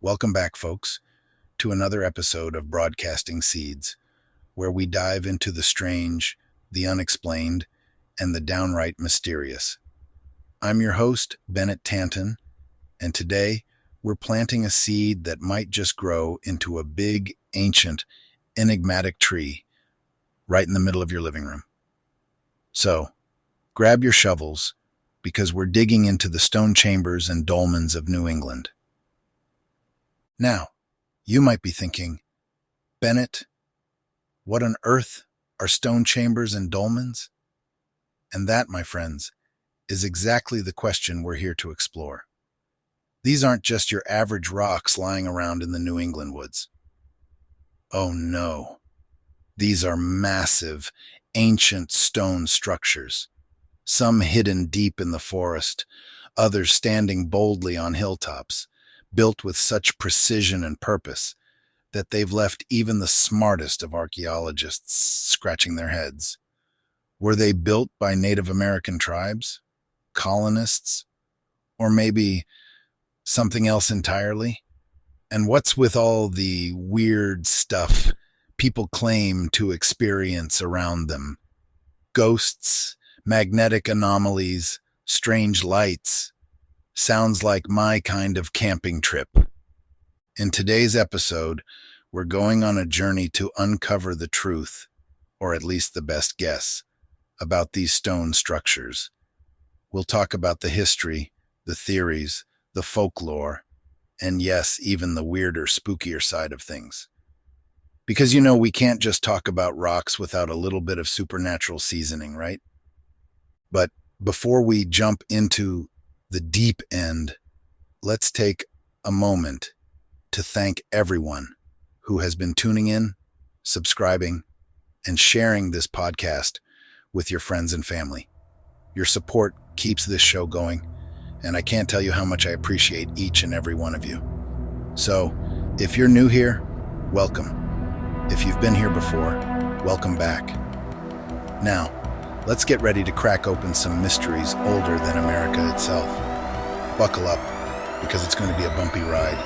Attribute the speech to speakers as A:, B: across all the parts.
A: Welcome back, folks, to another episode of Broadcasting Seeds, where we dive into the strange, the unexplained, and the downright mysterious. I'm your host, Bennett Tanton, and today we're planting a seed that might just grow into a big, ancient, enigmatic tree right in the middle of your living room. So, grab your shovels, because we're digging into the stone chambers and dolmens of New England. Now, you might be thinking, Bennett, what on earth are stone chambers and dolmens? And that, my friends, is exactly the question we're here to explore. These aren't just your average rocks lying around in the New England woods. Oh no, these are massive, ancient stone structures, some hidden deep in the forest, others standing boldly on hilltops, built with such precision and purpose that they've left even the smartest of archaeologists scratching their heads. Were they built by Native American tribes, colonists, or maybe something else entirely? And what's with all the weird stuff people claim to experience around them? Ghosts, magnetic anomalies, strange lights. Sounds like my kind of camping trip. In today's episode, we're going on a journey to uncover the truth, or at least the best guess, about these stone structures. We'll talk about the history, the theories, the folklore, and yes, even the weirder, spookier side of things. Because we can't just talk about rocks without a little bit of supernatural seasoning, right? But before we jump into the deep end, let's take a moment to thank everyone who has been tuning in, subscribing, and sharing this podcast with your friends and family. Your support keeps this show going, and I can't tell you how much I appreciate each and every one of you. So, if you're new here, welcome. If you've been here before, welcome back. Now, let's get ready to crack open some mysteries older than America itself. Buckle up, because it's going to be a bumpy ride.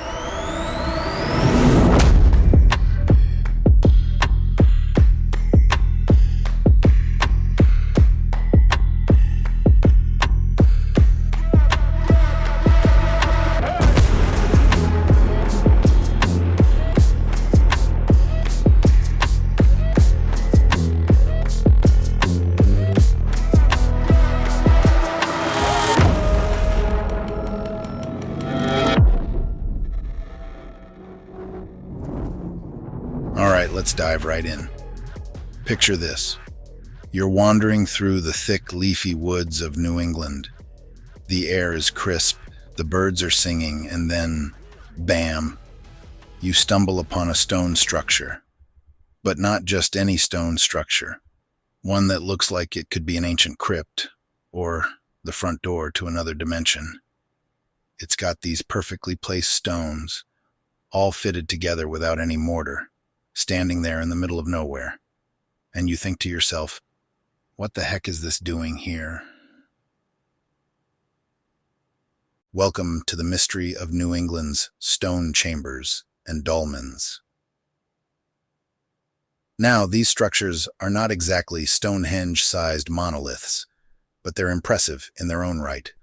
A: Let's dive right in. Picture this. You're wandering through the thick, leafy woods of New England. The air is crisp, the birds are singing, and then, bam, you stumble upon a stone structure. But not just any stone structure. One that looks like it could be an ancient crypt, or the front door to another dimension. It's got these perfectly placed stones, all fitted together without any mortar, standing there in the middle of nowhere. And you think to yourself, what the heck is this doing here? Welcome to the mystery of New England's stone chambers and dolmens. Now, these structures are not exactly Stonehenge-sized monoliths, but they're impressive in their own right.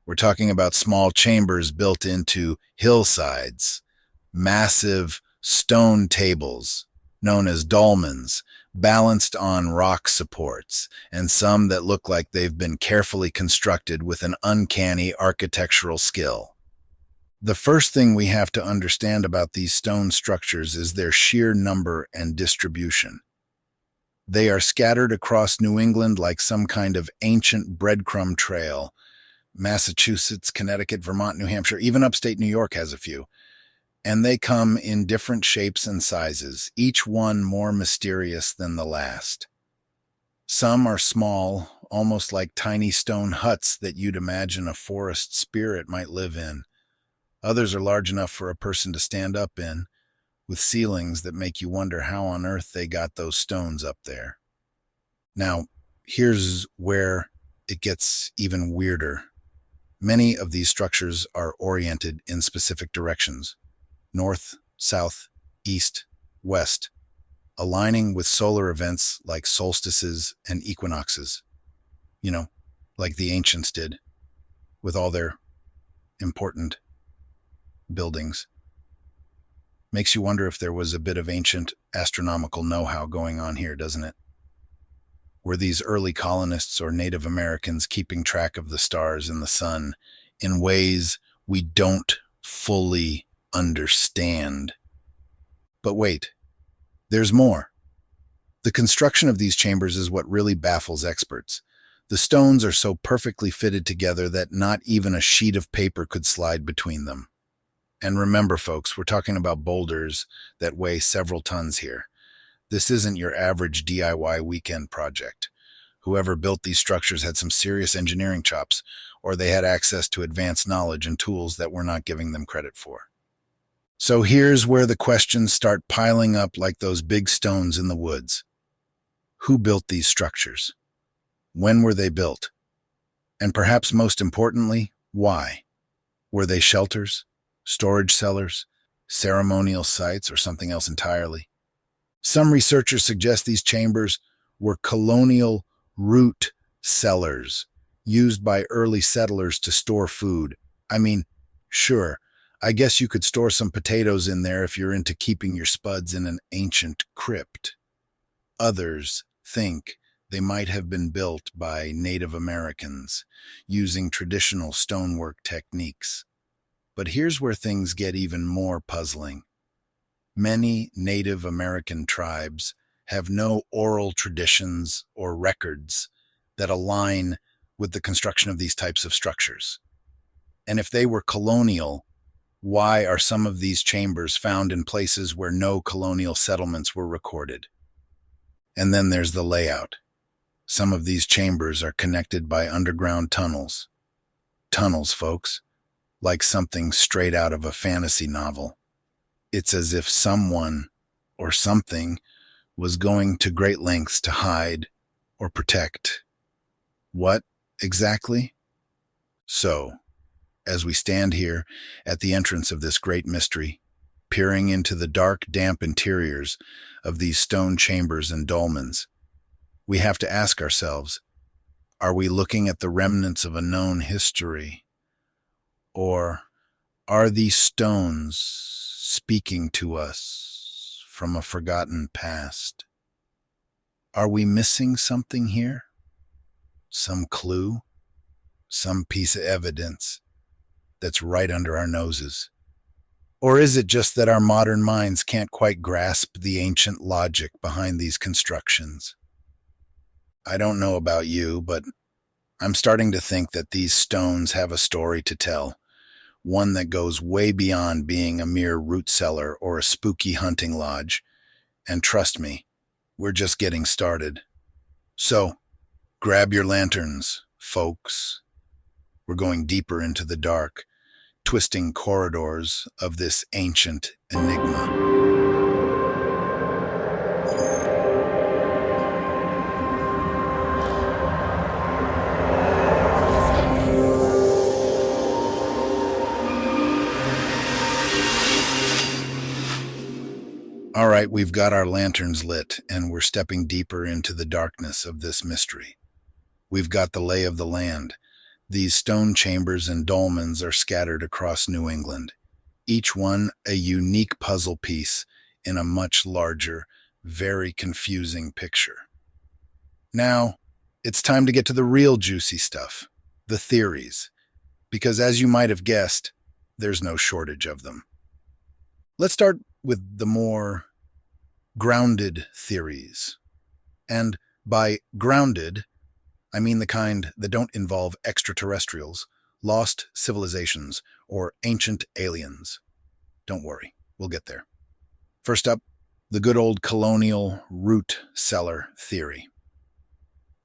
A: We're talking about small chambers built into hillsides, massive stone tables, known as dolmens, balanced on rock supports, and some that look like they've been carefully constructed with an uncanny architectural skill. The first thing we have to understand about these stone structures is their sheer number and distribution. They are scattered across New England like some kind of ancient breadcrumb trail. Massachusetts, Connecticut, Vermont, New Hampshire, even upstate New York has a few. And they come in different shapes and sizes, each one more mysterious than the last. Some are small, almost like tiny stone huts that you'd imagine a forest spirit might live in. Others are large enough for a person to stand up in, with ceilings that make you wonder how on earth they got those stones up there. Now, here's where it gets even weirder. Many of these structures are oriented in specific directions. north, south, east, west, aligning with solar events like solstices and equinoxes, you know, like the ancients did with all their important buildings. Makes you wonder if there was a bit of ancient astronomical know-how going on here, doesn't it? Were these early colonists or Native Americans keeping track of the stars and the sun in ways we don't fully understand? But wait, there's more. The construction of these chambers is what really baffles experts. The stones are so perfectly fitted together that not even a sheet of paper could slide between them. And remember, folks, we're talking about boulders that weigh several tons here. This isn't your average DIY weekend project. Whoever built these structures had some serious engineering chops, or they had access to advanced knowledge and tools that we're not giving them credit for. So here's where the questions start piling up like those big stones in the woods. Who built these structures? When were they built? And perhaps most importantly, why? Were they shelters, storage cellars, ceremonial sites, or something else entirely? Some researchers suggest these chambers were colonial root cellars used by early settlers to store food. I mean, sure, I guess you could store some potatoes in there if you're into keeping your spuds in an ancient crypt. Others think they might have been built by Native Americans using traditional stonework techniques. But here's where things get even more puzzling. Many Native American tribes have no oral traditions or records that align with the construction of these types of structures. And if they were colonial, why are some of these chambers found in places where no colonial settlements were recorded? And then there's the layout. Some of these chambers are connected by underground tunnels. Tunnels, folks, like something straight out of a fantasy novel. It's as if someone or something was going to great lengths to hide or protect. What exactly? So, as we stand here at the entrance of this great mystery, peering into the dark, damp interiors of these stone chambers and dolmens, we have to ask ourselves, are we looking at the remnants of a known history? Or are these stones speaking to us from a forgotten past? Are we missing something here? Some clue? Some piece of evidence that's right under our noses? Or is it just that our modern minds can't quite grasp the ancient logic behind these constructions? I don't know about you, but I'm starting to think that these stones have a story to tell, one that goes way beyond being a mere root cellar or a spooky hunting lodge. And trust me, we're just getting started. So, grab your lanterns, folks. We're going deeper into the dark, twisting corridors of this ancient enigma. All right, we've got our lanterns lit, and we're stepping deeper into the darkness of this mystery. We've got the lay of the land. These stone chambers and dolmens are scattered across New England, each one a unique puzzle piece in a much larger, very confusing picture. Now, it's time to get to the real juicy stuff, the theories, because as you might have guessed, there's no shortage of them. Let's start with the more grounded theories. And by grounded, I mean the kind that don't involve extraterrestrials, lost civilizations, or ancient aliens. Don't worry, we'll get there. First up, the good old colonial root cellar theory.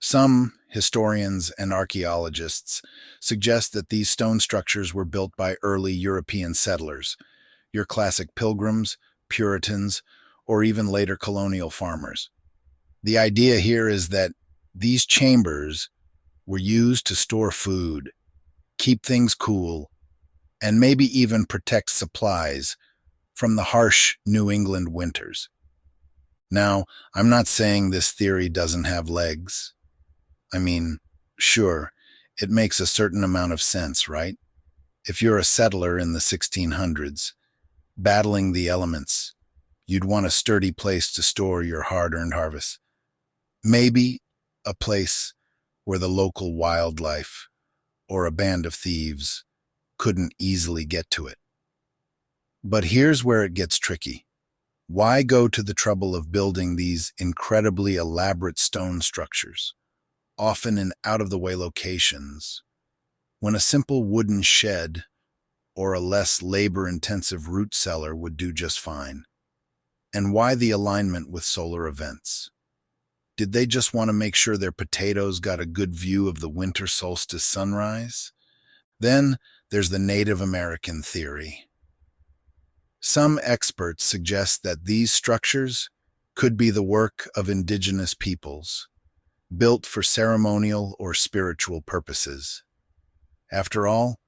A: Some historians and archaeologists suggest that these stone structures were built by early European settlers, your classic pilgrims, Puritans, or even later colonial farmers. The idea here is that these chambers were used to store food, keep things cool, and maybe even protect supplies from the harsh New England winters. Now, I'm not saying this theory doesn't have legs. I mean, sure, it makes a certain amount of sense, right? If you're a settler in the 1600s, battling the elements, you'd want a sturdy place to store your hard-earned harvest. Maybe a place where the local wildlife or a band of thieves couldn't easily get to it. But here's where it gets tricky. Why go to the trouble of building these incredibly elaborate stone structures, often in out-of-the-way locations, when a simple wooden shed or a less labor-intensive root cellar would do just fine? And why the alignment with solar events? Did they just want to make sure their potatoes got a good view of the winter solstice sunrise? Then there's the Native American theory. Some experts suggest that these structures could be the work of indigenous peoples, built for ceremonial or spiritual purposes. After all,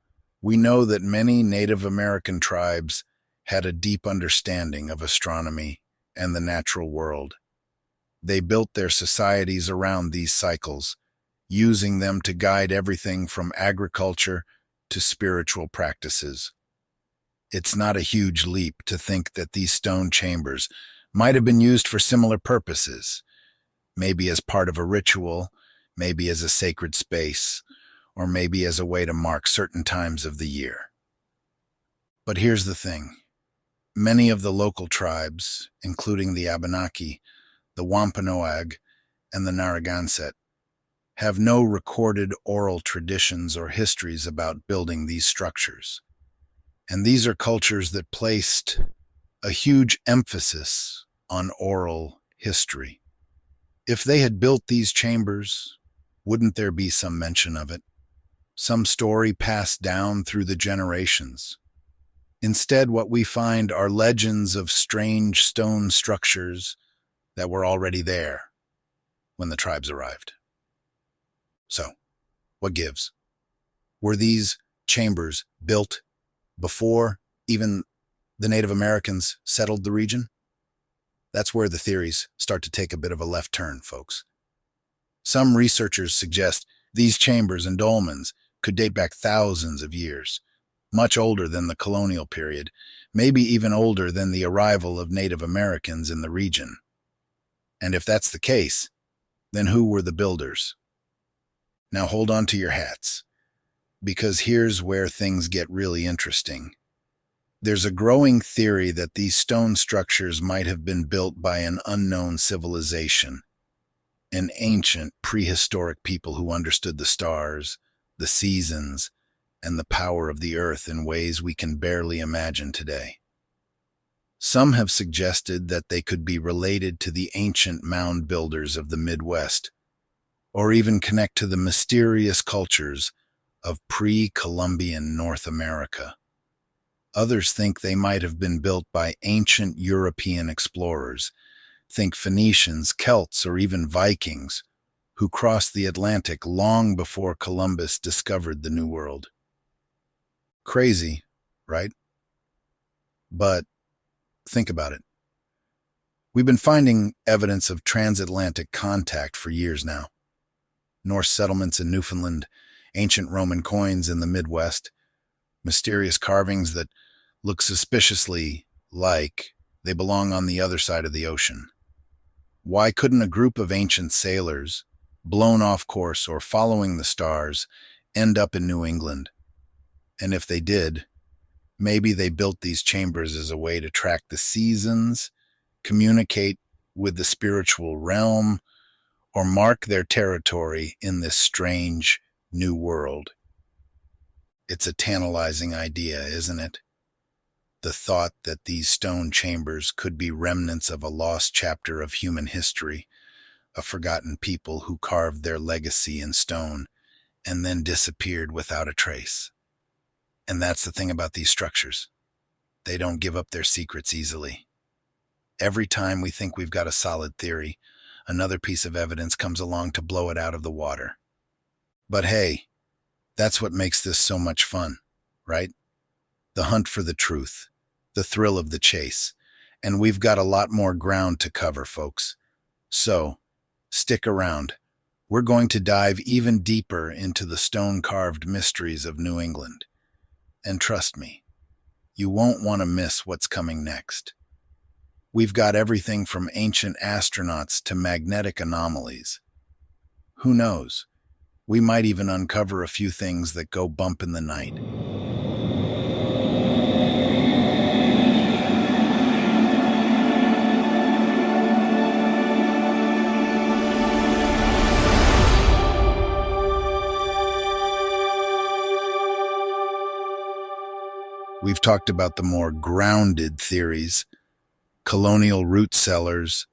A: we know that many Native American tribes had a deep understanding of astronomy and the natural world. They built their societies around these cycles, using them to guide everything from agriculture to spiritual practices. It's not a huge leap to think that these stone chambers might have been used for similar purposes, maybe as part of a ritual, maybe as a sacred space, or maybe as a way to mark certain times of the year. But here's the thing. Many of the local tribes, including the Abenaki, the Wampanoag, and the Narragansett, have no recorded oral traditions or histories about building these structures. And these are cultures that placed a huge emphasis on oral history. If they had built these chambers, wouldn't there be some mention of it? Some story passed down through the generations? Instead, what we find are legends of strange stone structures that were already there when the tribes arrived. So, what gives? Were these chambers built before even the Native Americans settled the region? That's where the theories start to take a bit of a left turn, folks. Some researchers suggest these chambers and dolmens could date back thousands of years, much older than the colonial period, maybe even older than the arrival of Native Americans in the region. And if that's the case, then who were the builders? Now hold on to your hats, because here's where things get really interesting. There's a growing theory that these stone structures might have been built by an unknown civilization, an ancient, prehistoric people who understood the stars, the seasons, and the power of the earth in ways we can barely imagine today. Some have suggested that they could be related to the ancient mound builders of the Midwest, or even connect to the mysterious cultures of pre-Columbian North America. Others think they might have been built by ancient European explorers, think Phoenicians, Celts, or even Vikings, who crossed the Atlantic long before Columbus discovered the New World. Crazy, right? But think about it. We've been finding evidence of transatlantic contact for years now. Norse settlements in Newfoundland, ancient Roman coins in the Midwest, mysterious carvings that look suspiciously like they belong on the other side of the ocean. Why couldn't a group of ancient sailors, blown off course or following the stars, end up in New England? And if they did, maybe they built these chambers as a way to track the seasons, communicate with the spiritual realm, or mark their territory in this strange new world. It's a tantalizing idea, isn't it? The thought that these stone chambers could be remnants of a lost chapter of human history, a forgotten people who carved their legacy in stone and then disappeared without a trace. And that's the thing about these structures. They don't give up their secrets easily. Every time we think we've got a solid theory, another piece of evidence comes along to blow it out of the water. But hey, that's what makes this so much fun, right? The hunt for the truth, the thrill of the chase. And we've got a lot more ground to cover, folks. So, stick around. We're going to dive even deeper into the stone-carved mysteries of New England. And trust me, you won't want to miss what's coming next. We've got everything from ancient astronauts to magnetic anomalies. Who knows? We might even uncover a few things that go bump in the night. We've talked about the more grounded theories, colonial root cellars,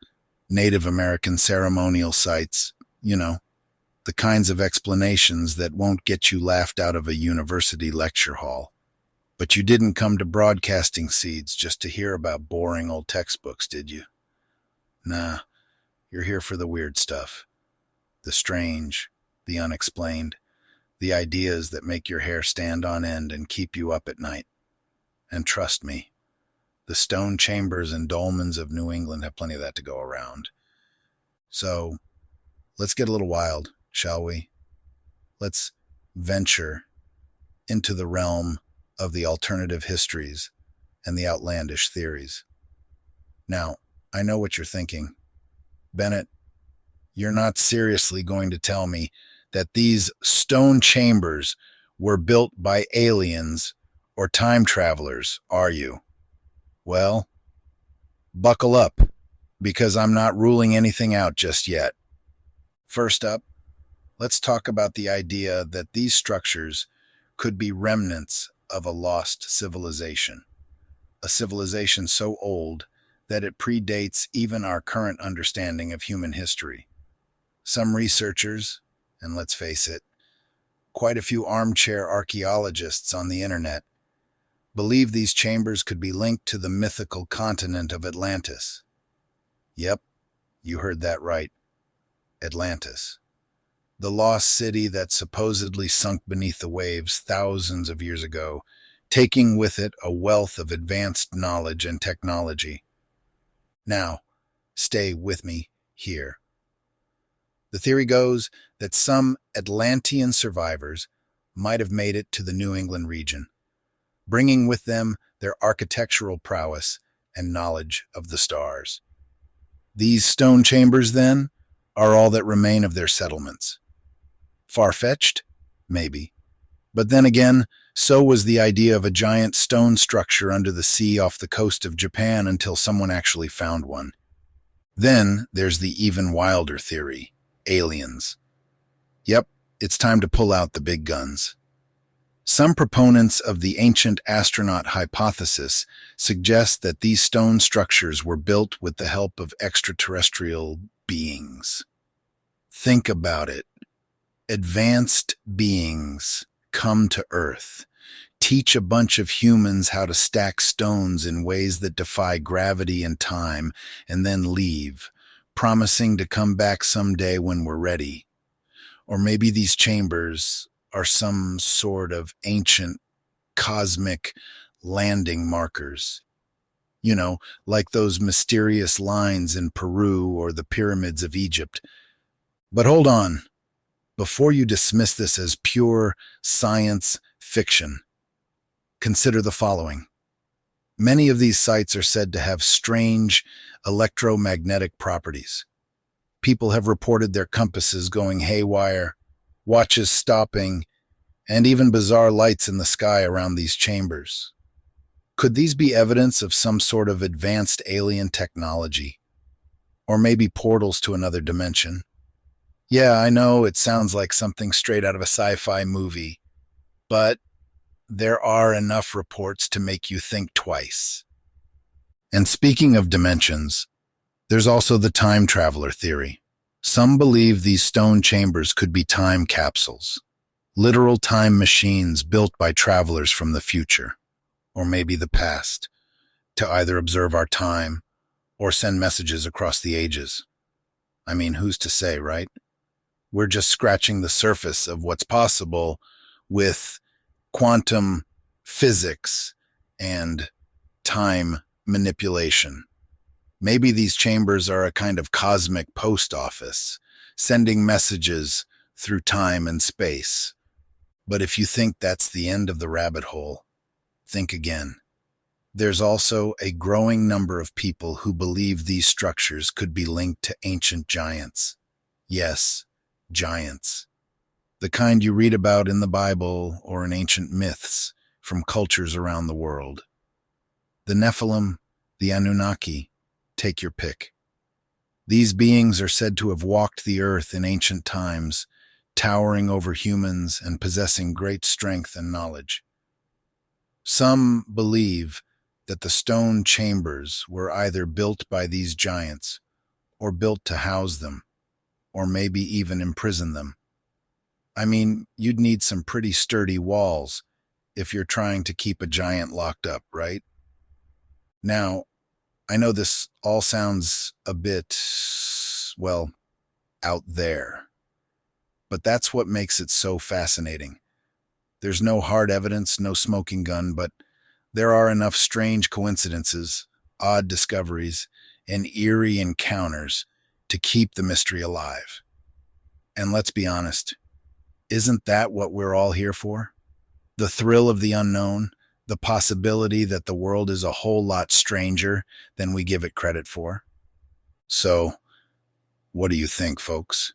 A: Native American ceremonial sites, the kinds of explanations that won't get you laughed out of a university lecture hall. But you didn't come to Broadcasting Seeds just to hear about boring old textbooks, did you? Nah, you're here for the weird stuff. The strange, the unexplained, the ideas that make your hair stand on end and keep you up at night. And trust me, the stone chambers and dolmens of New England have plenty of that to go around. So, let's get a little wild, shall we? Let's venture into the realm of the alternative histories and the outlandish theories. Now, I know what you're thinking. Bennett, you're not seriously going to tell me that these stone chambers were built by aliens or time travelers, are you? Well, buckle up, because I'm not ruling anything out just yet. First up, let's talk about the idea that these structures could be remnants of a lost civilization, a civilization so old that it predates even our current understanding of human history. Some researchers, and let's face it, quite a few armchair archaeologists on the internet, believe these chambers could be linked to the mythical continent of Atlantis. Yep, you heard that right. Atlantis. The lost city that supposedly sunk beneath the waves thousands of years ago, taking with it a wealth of advanced knowledge and technology. Now, stay with me here. The theory goes that some Atlantean survivors might have made it to the New England region, bringing with them their architectural prowess and knowledge of the stars. These stone chambers, then, are all that remain of their settlements. Far-fetched? Maybe. But then again, so was the idea of a giant stone structure under the sea off the coast of Japan until someone actually found one. Then there's the even wilder theory, aliens. Yep, it's time to pull out the big guns. Some proponents of the ancient astronaut hypothesis suggest that these stone structures were built with the help of extraterrestrial beings. Think about it. Advanced beings come to Earth, teach a bunch of humans how to stack stones in ways that defy gravity and time, and then leave, promising to come back someday when we're ready. Or maybe these chambers are some sort of ancient cosmic landing markers. Like those mysterious lines in Peru or the pyramids of Egypt. But hold on. Before you dismiss this as pure science fiction, consider the following. Many of these sites are said to have strange electromagnetic properties. People have reported their compasses going haywire, watches stopping, and even bizarre lights in the sky around these chambers. Could these be evidence of some sort of advanced alien technology? Or maybe portals to another dimension? Yeah, I know it sounds like something straight out of a sci-fi movie, but there are enough reports to make you think twice. And speaking of dimensions, there's also the time traveler theory. Some believe these stone chambers could be time capsules, literal time machines built by travelers from the future, or maybe the past, to either observe our time or send messages across the ages. I mean, who's to say, right? We're just scratching the surface of what's possible with quantum physics and Time manipulation. Maybe these chambers are a kind of cosmic post office, sending messages through time and space. But if you think that's the end of the rabbit hole, think again. There's also a growing number of people who believe these structures could be linked to ancient giants. Yes, giants. The kind you read about in the Bible or in ancient myths from cultures around the world. The Nephilim, the Anunnaki, take your pick. These beings are said to have walked the earth in ancient times, towering over humans and possessing great strength and knowledge. Some believe that the stone chambers were either built by these giants or built to house them, or maybe even imprison them. I mean, you'd need some pretty sturdy walls if you're trying to keep a giant locked up, right? Now, I know this all sounds a bit, well, out there, but that's what makes it so fascinating. There's no hard evidence, no smoking gun, but there are enough strange coincidences, odd discoveries, and eerie encounters to keep the mystery alive. And let's be honest, isn't that what we're all here for? The thrill of the unknown, the possibility that the world is a whole lot stranger than we give it credit for. So, what do you think, folks?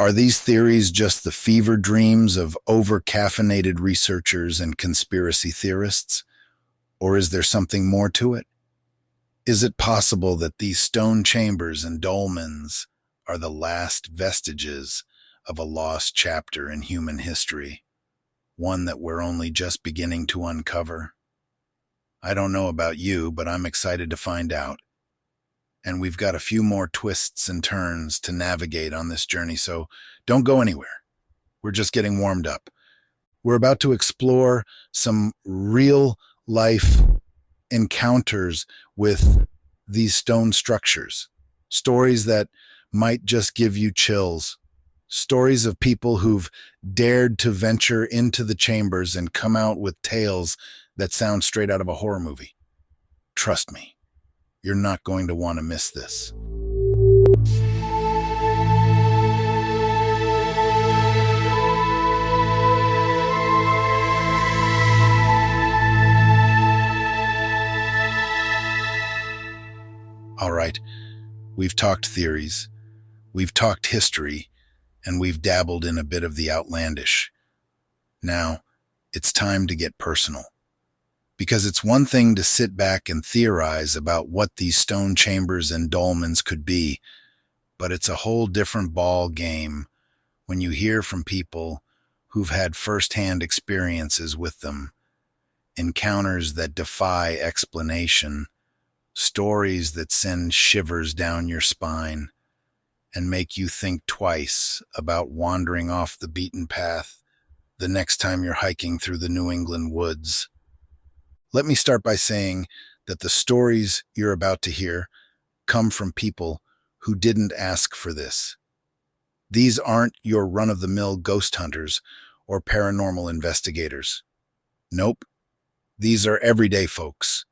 A: Are these theories just the fever dreams of over-caffeinated researchers and conspiracy theorists? Or is there something more to it? Is it possible that these stone chambers and dolmens are the last vestiges of a lost chapter in human history, one that we're only just beginning to uncover? I don't know about you, but I'm excited to find out. And we've got a few more twists and turns to navigate on this journey, so don't go anywhere. We're just getting warmed up. We're about to explore some real-life encounters with these stone structures, stories that might just give you chills, stories of people who've dared to venture into the chambers and come out with tales that sound straight out of a horror movie. Trust me. You're not going to want to miss this. All right, we've talked theories, we've talked history, and we've dabbled in a bit of the outlandish. Now, it's time to get personal. Because it's one thing to sit back and theorize about what these stone chambers and dolmens could be, but it's a whole different ball game when you hear from people who've had firsthand experiences with them, encounters that defy explanation, stories that send shivers down your spine and make you think twice about wandering off the beaten path the next time you're hiking through the New England woods. Let me start by saying that the stories you're about to hear come from people who didn't ask for this. These aren't your run-of-the-mill ghost hunters or paranormal investigators. Nope. These are everyday folks,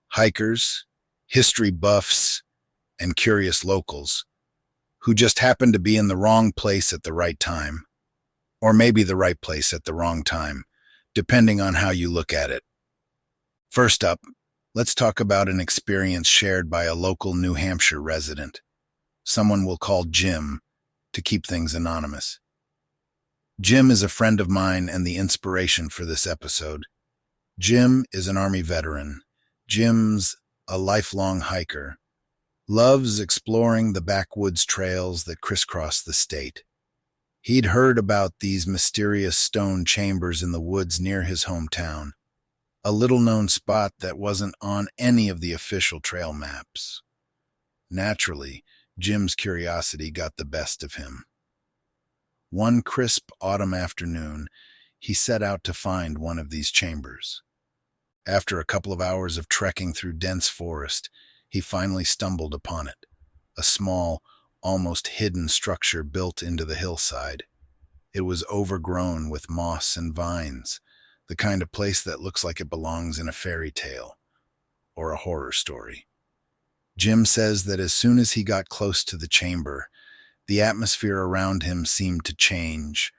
A: hikers, history buffs, and curious locals who just happen to be in the wrong place at the right time, or maybe the right place at the wrong time, depending on how you look at it. First up, let's talk about an experience shared by a local New Hampshire resident. Someone we'll call Jim to keep things anonymous. Jim is a friend of mine and the inspiration for this episode. Jim is an Army veteran. Jim's a lifelong hiker. Loves exploring the backwoods trails that crisscross the state. He'd heard about these mysterious stone chambers in the woods near his hometown, a little-known spot that wasn't on any of the official trail maps. Naturally, Jim's curiosity got the best of him. One crisp autumn afternoon, he set out to find one of these chambers. After a couple of hours of trekking through dense forest, he finally stumbled upon it, a small, almost hidden structure built into the hillside. It was overgrown with moss and vines, the kind of place that looks like it belongs in a fairy tale. or a horror story. Jim says that as soon as he got close to the chamber, the atmosphere around him seemed to change.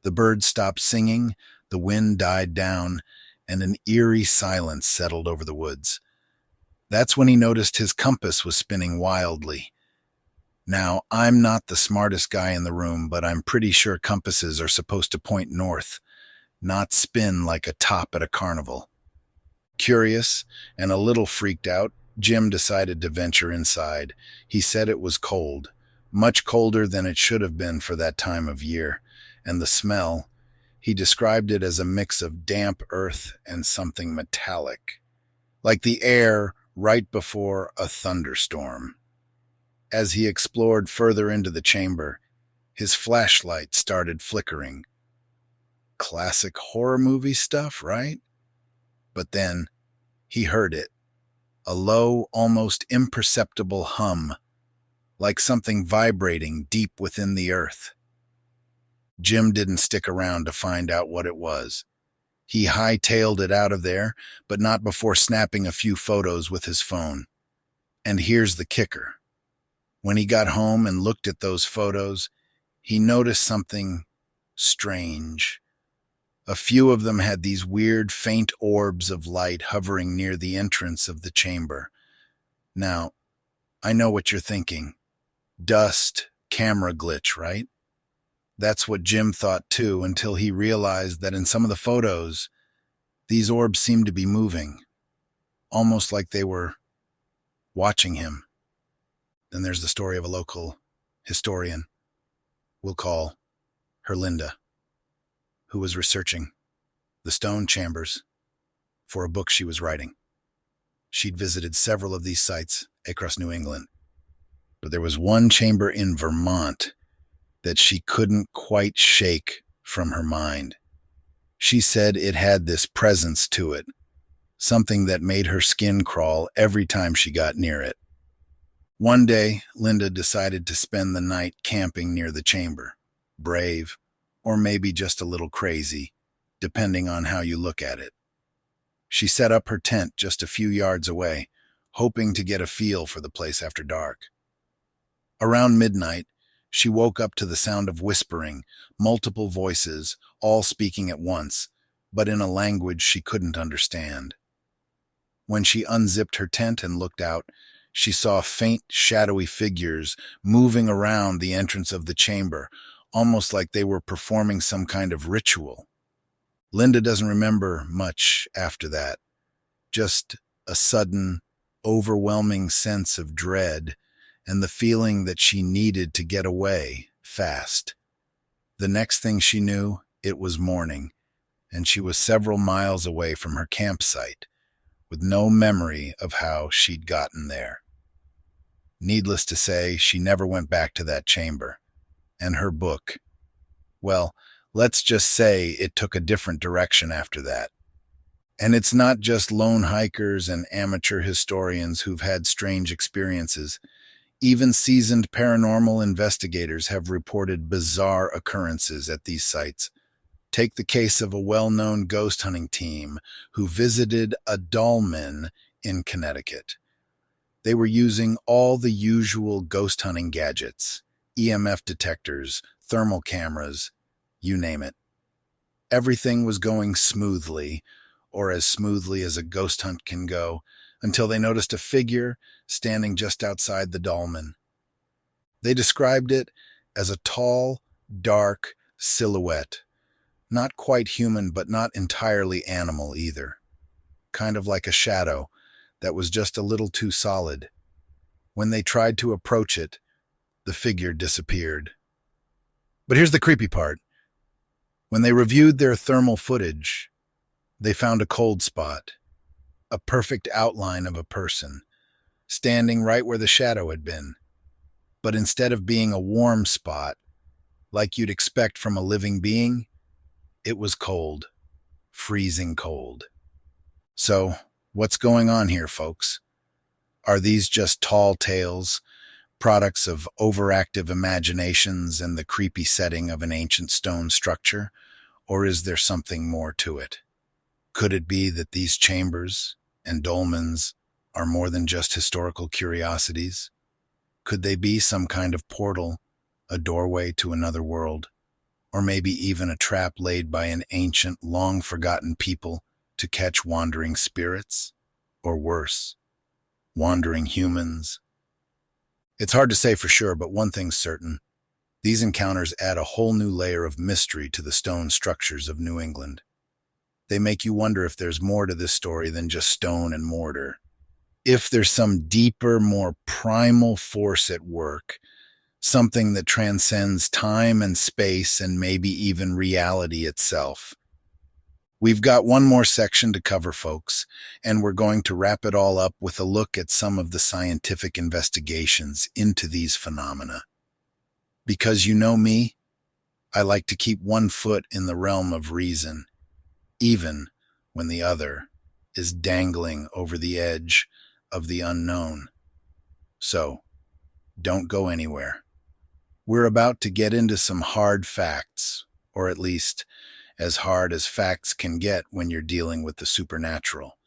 A: The birds stopped singing, the wind died down, and an eerie silence settled over the woods. That's when he noticed his compass was spinning wildly. Now, I'm not the smartest guy in the room, but I'm pretty sure compasses are supposed to point north, not spin like a top at a carnival. Curious and a little freaked out, Jim decided to venture inside. He said it was cold, much colder than it should have been for that time of year, and the smell, he described it as a mix of damp earth and something metallic, like the air right before a thunderstorm. As he explored further into the chamber, his flashlight started flickering. Classic horror movie stuff, right? But then he heard it, a low, almost imperceptible hum, like something vibrating deep within the earth. Jim didn't stick around to find out what it was. He hightailed it out of there, but not before snapping a few photos with his phone. And here's the kicker. When he got home and looked at those photos, he noticed something strange. A few of them had these weird, faint orbs of light hovering near the entrance of the chamber. Now, I know what you're thinking. Dust, camera glitch, right? That's what Jim thought too, until he realized that in some of the photos, these orbs seemed to be moving, almost like they were watching him. Then there's the story of a local historian, we'll call her Linda, who was researching the stone chambers for a book she was writing. She'd visited several of these sites across New England, but there was one chamber in Vermont that she couldn't quite shake from her mind. She said it had this presence to it, something that made her skin crawl every time she got near it. One day, Linda decided to spend the night camping near the chamber. Brave, or maybe just a little crazy, depending on how you look at it. She set up her tent just a few yards away, hoping to get a feel for the place after dark. Around midnight, she woke up to the sound of whispering, multiple voices, all speaking at once, but in a language she couldn't understand. When she unzipped her tent and looked out, she saw faint, shadowy figures moving around the entrance of the chamber, almost like they were performing some kind of ritual. Linda doesn't remember much after that, just a sudden, overwhelming sense of dread and the feeling that she needed to get away fast. The next thing she knew, it was morning, and she was several miles away from her campsite, with no memory of how she'd gotten there. Needless to say, she never went back to that chamber. And her book, well, let's just say it took a different direction after that. And it's not just lone hikers and amateur historians who've had strange experiences. Even seasoned paranormal investigators have reported bizarre occurrences at these sites. Take the case of a well-known ghost hunting team who visited a dolmen in Connecticut. They were using all the usual ghost hunting gadgets, EMF detectors, thermal cameras, you name it. Everything was going smoothly, or as smoothly as a ghost hunt can go, until they noticed a figure standing just outside the dolmen. They described it as a tall, dark silhouette, not quite human but not entirely animal either, kind of like a shadow that was just a little too solid. When they tried to approach it, the figure disappeared. But here's the creepy part. When they reviewed their thermal footage, they found a cold spot, a perfect outline of a person, standing right where the shadow had been. But instead of being a warm spot, like you'd expect from a living being, it was cold, freezing cold. So, what's going on here, folks? Are these just tall tales, products of overactive imaginations and the creepy setting of an ancient stone structure, or is there something more to it? Could it be that these chambers, and dolmens are more than just historical curiosities? Could they be some kind of portal, a doorway to another world, or maybe even a trap laid by an ancient, long-forgotten people to catch wandering spirits? Or worse, wandering humans? It's hard to say for sure, but one thing's certain. These encounters add a whole new layer of mystery to the stone structures of New England. They make you wonder if there's more to this story than just stone and mortar. If there's some deeper, more primal force at work, something that transcends time and space and maybe even reality itself. We've got one more section to cover, folks, and we're going to wrap it all up with a look at some of the scientific investigations into these phenomena. Because you know me, I like to keep one foot in the realm of reason, even when the other is dangling over the edge of the unknown. So, don't go anywhere. We're about to get into some hard facts, or at least as hard as facts can get when you're dealing with the supernatural.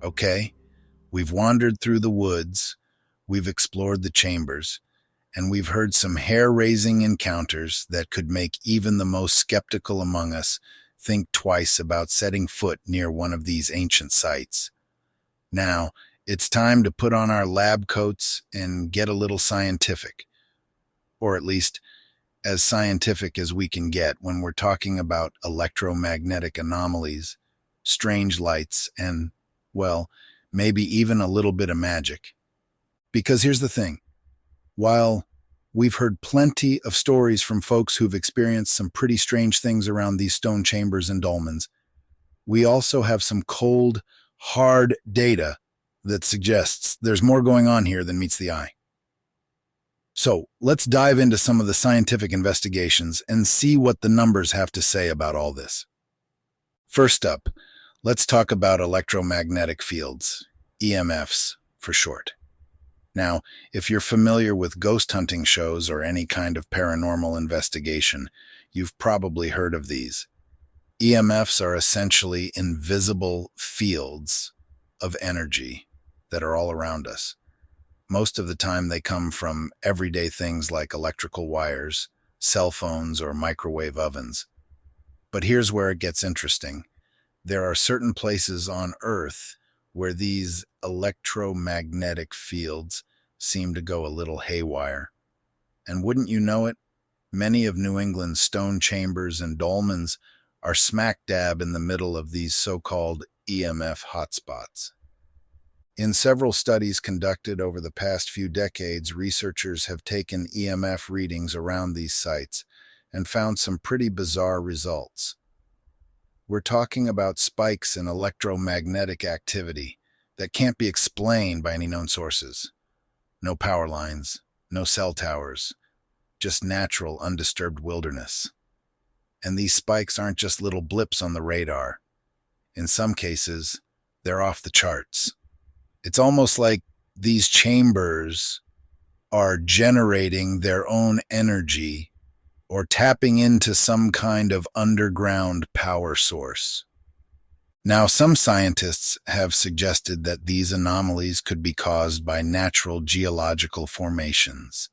A: Okay, we've wandered through the woods, we've explored the chambers, and we've heard some hair-raising encounters that could make even the most skeptical among us think twice about setting foot near one of these ancient sites. Now, it's time to put on our lab coats and get a little scientific, or at least as scientific as we can get when we're talking about electromagnetic anomalies, strange lights, and, well, maybe even a little bit of magic. Because here's the thing. While we've heard plenty of stories from folks who've experienced some pretty strange things around these stone chambers and dolmens, we also have some cold, hard data that suggests there's more going on here than meets the eye. So let's dive into some of the scientific investigations and see what the numbers have to say about all this. First up, let's talk about electromagnetic fields, EMFs for short. Now, if you're familiar with ghost hunting shows or any kind of paranormal investigation, you've probably heard of these. EMFs are essentially invisible fields of energy that are all around us. Most of the time they come from everyday things like electrical wires, cell phones, or microwave ovens. But here's where it gets interesting. There are certain places on Earth where these electromagnetic fields seem to go a little haywire. And wouldn't you know it, many of New England's stone chambers and dolmens are smack dab in the middle of these so-called EMF hotspots. In several studies conducted over the past few decades, researchers have taken EMF readings around these sites and found some pretty bizarre results. We're talking about spikes in electromagnetic activity that can't be explained by any known sources. No power lines, no cell towers, just natural, undisturbed wilderness. And these spikes aren't just little blips on the radar. In some cases, they're off the charts. It's almost like these chambers are generating their own energy or tapping into some kind of underground power source. Now, some scientists have suggested that these anomalies could be caused by natural geological formations,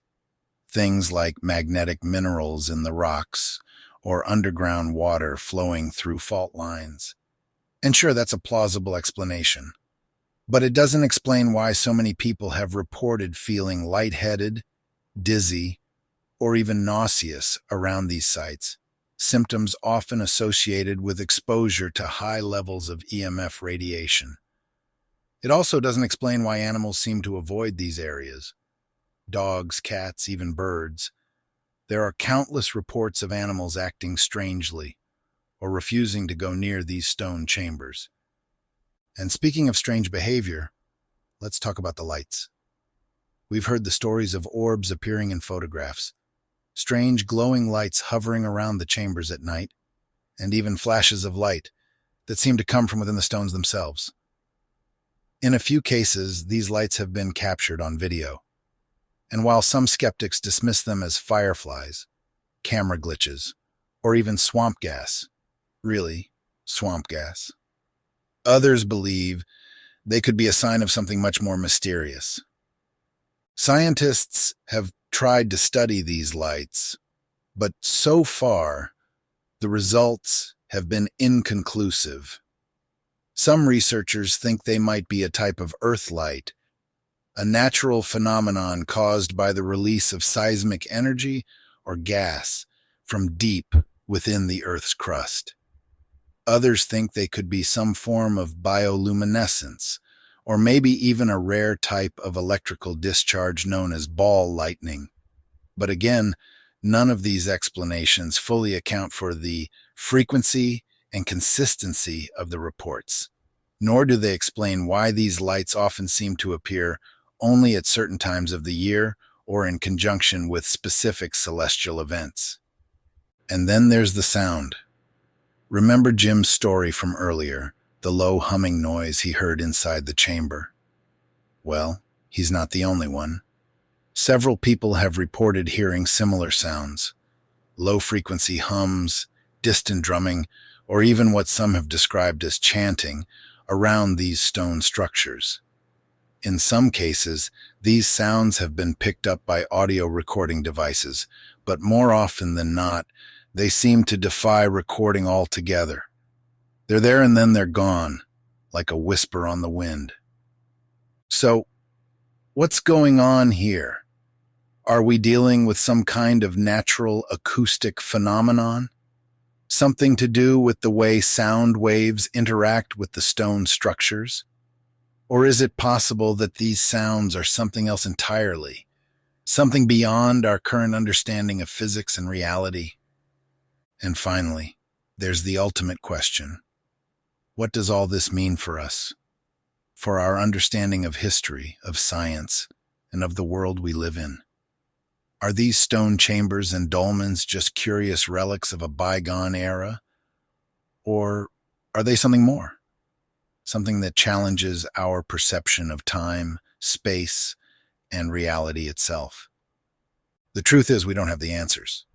A: things like magnetic minerals in the rocks or underground water flowing through fault lines. And sure, that's a plausible explanation. But it doesn't explain why so many people have reported feeling lightheaded, dizzy, or even nauseous around these sites, symptoms often associated with exposure to high levels of EMF radiation. It also doesn't explain why animals seem to avoid these areas. Dogs, cats, even birds. There are countless reports of animals acting strangely or refusing to go near these stone chambers. And speaking of strange behavior, let's talk about the lights. We've heard the stories of orbs appearing in photographs, strange glowing lights hovering around the chambers at night, and even flashes of light that seem to come from within the stones themselves. In a few cases, these lights have been captured on video, and while some skeptics dismiss them as fireflies, camera glitches, or even swamp gas, really, swamp gas, others believe they could be a sign of something much more mysterious. Scientists have tried to study these lights, but so far, the results have been inconclusive. Some researchers think they might be a type of Earth light, a natural phenomenon caused by the release of seismic energy or gas from deep within the Earth's crust. Others think they could be some form of bioluminescence, or maybe even a rare type of electrical discharge known as ball lightning. But again, none of these explanations fully account for the frequency and consistency of the reports, nor do they explain why these lights often seem to appear only at certain times of the year or in conjunction with specific celestial events. And then there's the sound. Remember Jim's story from earlier, the low humming noise he heard inside the chamber? Well, he's not the only one. Several people have reported hearing similar sounds, low-frequency hums, distant drumming, or even what some have described as chanting, around these stone structures. In some cases, these sounds have been picked up by audio recording devices, but more often than not, they seem to defy recording altogether. They're there and then they're gone, like a whisper on the wind. So, what's going on here? Are we dealing with some kind of natural acoustic phenomenon? Something to do with the way sound waves interact with the stone structures? Or is it possible that these sounds are something else entirely, something beyond our current understanding of physics and reality? And finally, there's the ultimate question. What does all this mean for us? For our understanding of history, of science, and of the world we live in? Are these stone chambers and dolmens just curious relics of a bygone era? Or are they something more? Something that challenges our perception of time, space, and reality itself? The truth is we don't have the answers,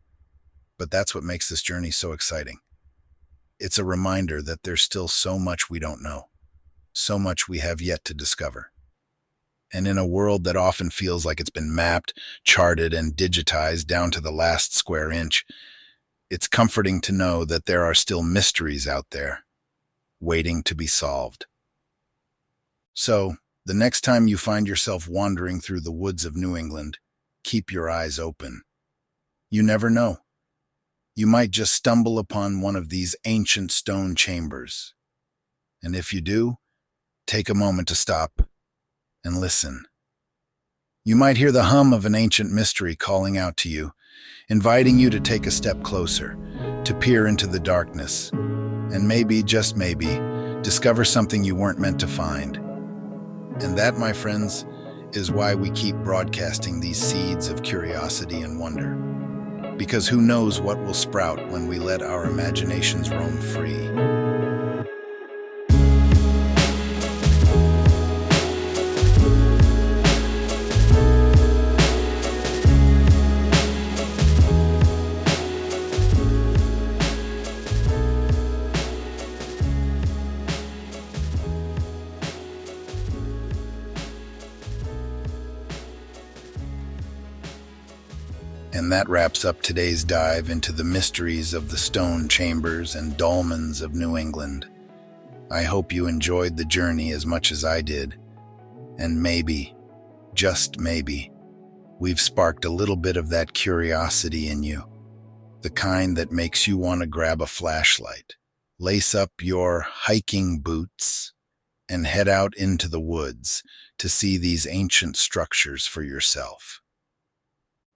A: but that's what makes this journey so exciting. It's a reminder that there's still so much we don't know, so much we have yet to discover. And in a world that often feels like it's been mapped, charted, and digitized down to the last square inch, it's comforting to know that there are still mysteries out there, waiting to be solved. So, the next time you find yourself wandering through the woods of New England, keep your eyes open. You never know. You might just stumble upon one of these ancient stone chambers. And if you do, take a moment to stop and listen. You might hear the hum of an ancient mystery calling out to you, inviting you to take a step closer, to peer into the darkness, and maybe, just maybe, discover something you weren't meant to find. And that, my friends, is why we keep broadcasting these seeds of curiosity and wonder. Because who knows what will sprout when we let our imaginations roam free. And that wraps up today's dive into the mysteries of the stone chambers and dolmens of New England. I hope you enjoyed the journey as much as I did. And maybe, just maybe, we've sparked a little bit of that curiosity in you. The kind that makes you want to grab a flashlight, lace up your hiking boots, and head out into the woods to see these ancient structures for yourself.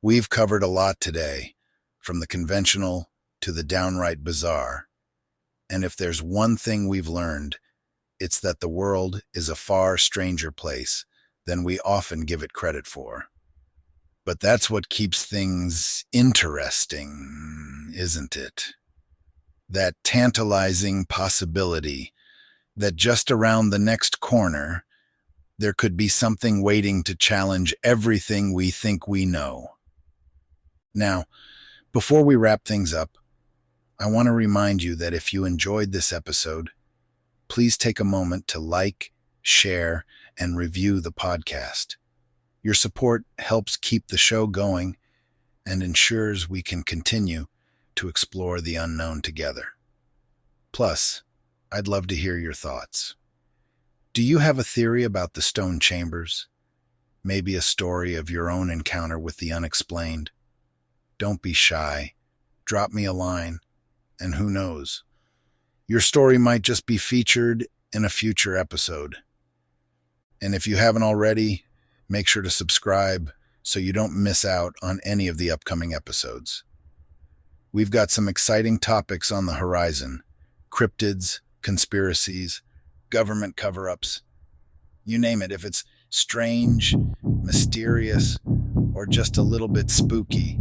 A: We've covered a lot today, from the conventional to the downright bizarre. And if there's one thing we've learned, it's that the world is a far stranger place than we often give it credit for. But that's what keeps things interesting, isn't it? That tantalizing possibility that just around the next corner there could be something waiting to challenge everything we think we know. Now, before we wrap things up, I want to remind you that if you enjoyed this episode, please take a moment to like, share, and review the podcast. Your support helps keep the show going and ensures we can continue to explore the unknown together. Plus, I'd love to hear your thoughts. Do you have a theory about the stone chambers? Maybe a story of your own encounter with the unexplained? Don't be shy. Drop me a line, and who knows? Your story might just be featured in a future episode. And if you haven't already, make sure to subscribe so you don't miss out on any of the upcoming episodes. We've got some exciting topics on the horizon: cryptids, conspiracies, government cover-ups. You name it. If it's strange, mysterious, or just a little bit spooky,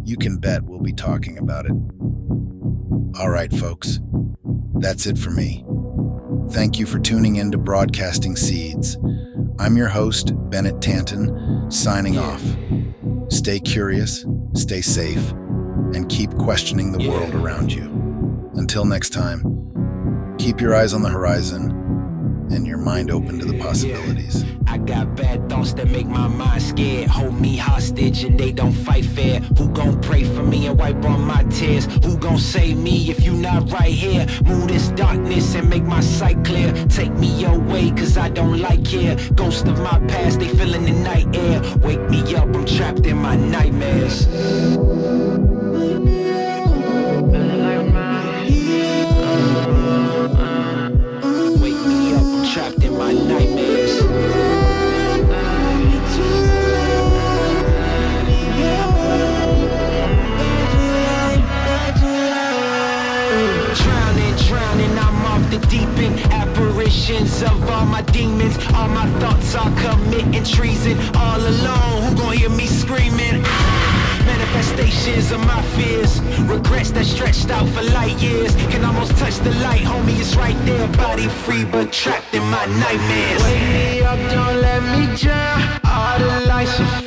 A: you can bet we'll be talking about it. All right, folks, that's it for me. Thank you for tuning in to Broadcasting Seeds. I'm your host, Bennett Tanton, signing off. Stay curious, stay safe, and keep questioning the world around you. Until next time, keep your eyes on the horizon and your mind open to the possibilities.
B: I got bad thoughts that make my mind scared, hold me hostage and they don't fight fair. Who gon' pray for me and wipe all my tears? Who gon' save me if you not right here? Move this darkness and make my sight clear. Take me your way cause I don't like here. Ghosts of my past, they fill in the night air. Wake me up, I'm trapped in my nightmares. Wake me up, I'm trapped in my nightmares. Drowning, I'm off the deep end. Apparitions of all my demons. All my thoughts are committing treason. All alone, who gon' hear me screaming? Manifestations of my fears. Regrets that stretched out for light years. Can almost touch the light, homie, it's right there. Body free but trapped in my nightmares. Wake me up, don't let me drown. All the lights are